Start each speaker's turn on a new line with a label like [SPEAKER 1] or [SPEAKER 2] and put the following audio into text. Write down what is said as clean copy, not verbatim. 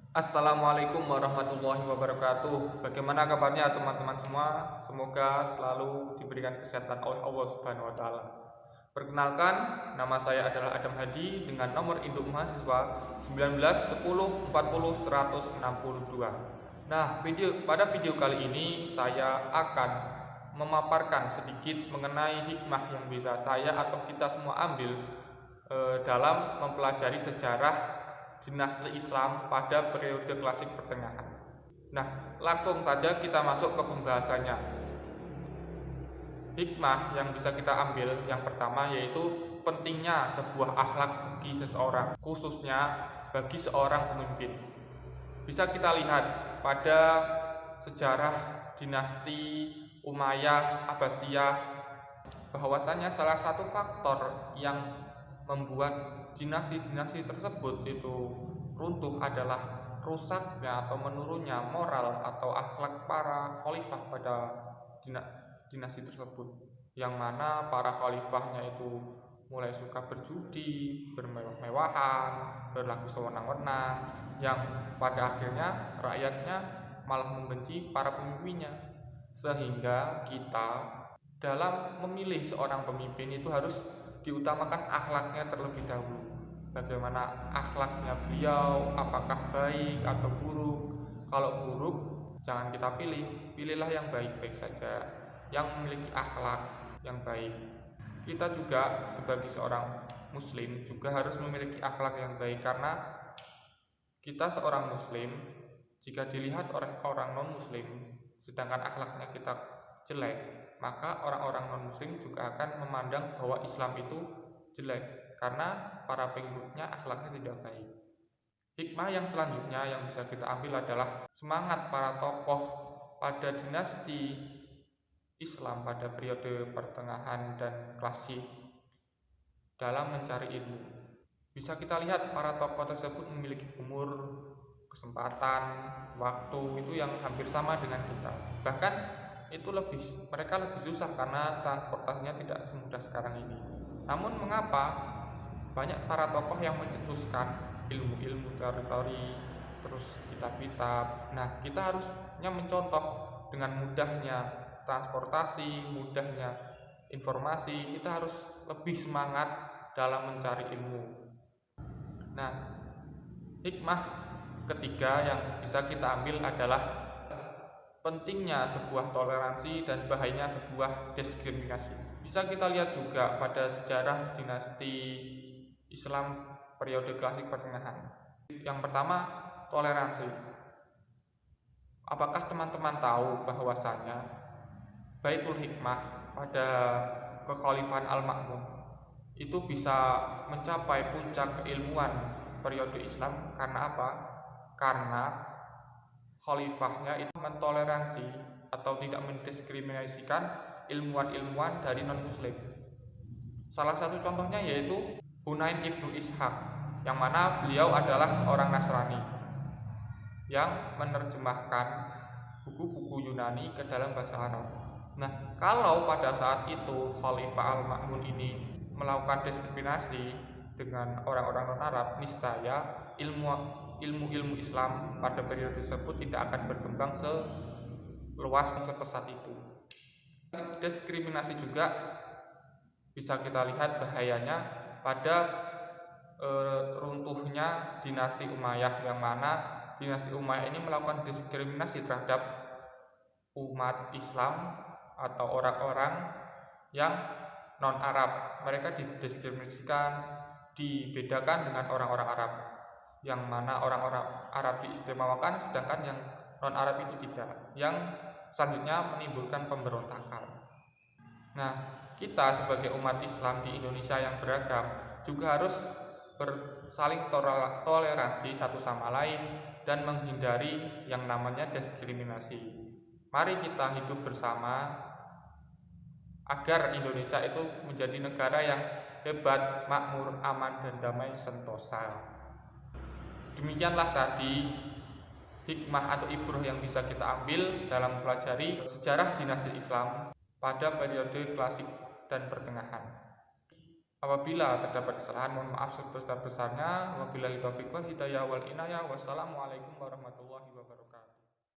[SPEAKER 1] Assalamualaikum warahmatullahi wabarakatuh. Bagaimana kabarnya teman-teman semua? Semoga selalu diberikan kesehatan oleh Allah Subhanahu wa taala. Perkenalkan, nama saya adalah Adam Hadi dengan nomor induk mahasiswa 19 10 40 162. Nah, pada video kali ini saya akan memaparkan sedikit mengenai hikmah yang bisa saya atau kita semua ambil dalam mempelajari sejarah dinasti Islam pada periode klasik pertengahan. Nah, langsung saja kita masuk ke pembahasannya. Hikmah yang bisa kita ambil yang pertama yaitu pentingnya sebuah akhlak bagi seseorang, khususnya bagi seorang pemimpin. Bisa kita lihat pada sejarah dinasti Umayyah, Abbasiyah, bahwasanya salah satu faktor yang membuat dinasti-dinasti tersebut itu runtuh adalah rusaknya atau menurunnya moral atau akhlak para khalifah pada dinasti tersebut, yang mana para khalifahnya itu mulai suka berjudi, bermewah-mewahan, berlaku sewenang-wenang, yang pada akhirnya rakyatnya malah membenci para pemimpinnya. Sehingga kita dalam memilih seorang pemimpin itu harus diutamakan akhlaknya terlebih dahulu. Bagaimana akhlaknya beliau, apakah baik atau buruk? Kalau buruk, jangan kita pilih, pilihlah yang baik-baik saja, yang memiliki akhlak yang baik. Kita juga sebagai seorang muslim juga harus memiliki akhlak yang baik, karena kita seorang muslim, jika dilihat oleh orang non-muslim sedangkan akhlaknya kita jelek, maka orang-orang non-muslim juga akan memandang bahwa Islam itu jelek karena para pengikutnya akhlaknya tidak baik. Hikmah yang selanjutnya yang bisa kita ambil adalah semangat para tokoh pada dinasti Islam pada periode pertengahan dan klasik dalam mencari ilmu. Bisa kita lihat para tokoh tersebut memiliki umur, kesempatan, waktu itu yang hampir sama dengan kita. Bahkan itu mereka lebih susah karena transportasinya tidak semudah sekarang ini. Namun mengapa banyak para tokoh yang mencetuskan ilmu-ilmu teori-teori, terus kitab-kitab. Nah, kita harusnya mencontoh dengan mudahnya transportasi, mudahnya informasi. Kita harus lebih semangat dalam mencari ilmu. Nah, hikmah ketiga yang bisa kita ambil adalah pentingnya sebuah toleransi dan bahayanya sebuah diskriminasi. Bisa kita lihat juga pada sejarah dinasti Islam periode klasik pertengahan. Yang pertama, toleransi. Apakah teman-teman tahu bahwasanya Baitul Hikmah pada kekhalifahan Al-Ma'mun itu bisa mencapai puncak keilmuan periode Islam karena apa? Karena khalifahnya itu mentoleransi atau tidak mendiskriminasikan ilmuwan-ilmuwan dari non-muslim. Salah satu contohnya yaitu Hunain ibnu Ishaq, yang mana beliau adalah seorang Nasrani yang menerjemahkan buku-buku Yunani ke dalam bahasa Arab. Nah, kalau pada saat itu Khalifah Al-Ma'mun ini melakukan diskriminasi dengan orang-orang non-Arab, niscaya ilmu-ilmu Islam pada periode tersebut tidak akan berkembang seluas dan sepesat itu. Diskriminasi juga bisa kita lihat bahayanya pada runtuhnya dinasti Umayyah, yang mana dinasti Umayyah ini melakukan diskriminasi terhadap umat Islam atau orang-orang yang non-Arab. Mereka didiskriminasikan, dibedakan dengan orang-orang Arab, yang mana orang-orang Arab diistimewakan sedangkan yang non-Arab itu tidak, yang selanjutnya menimbulkan pemberontakan. Nah, kita sebagai umat Islam di Indonesia yang beragam juga harus saling toleransi satu sama lain dan menghindari yang namanya diskriminasi. Mari kita hidup bersama agar Indonesia itu menjadi negara yang hebat, makmur, aman, dan damai sentosa. Demikianlah tadi hikmah atau ibrah yang bisa kita ambil dalam mempelajari sejarah dinasti Islam pada periode klasik dan pertengahan. Apabila terdapat kesalahan, mohon maaf sebesar-besarnya. Wabillahi taufiq wal hidayah wal inayah. Wassalamualaikum warahmatullahi wabarakatuh.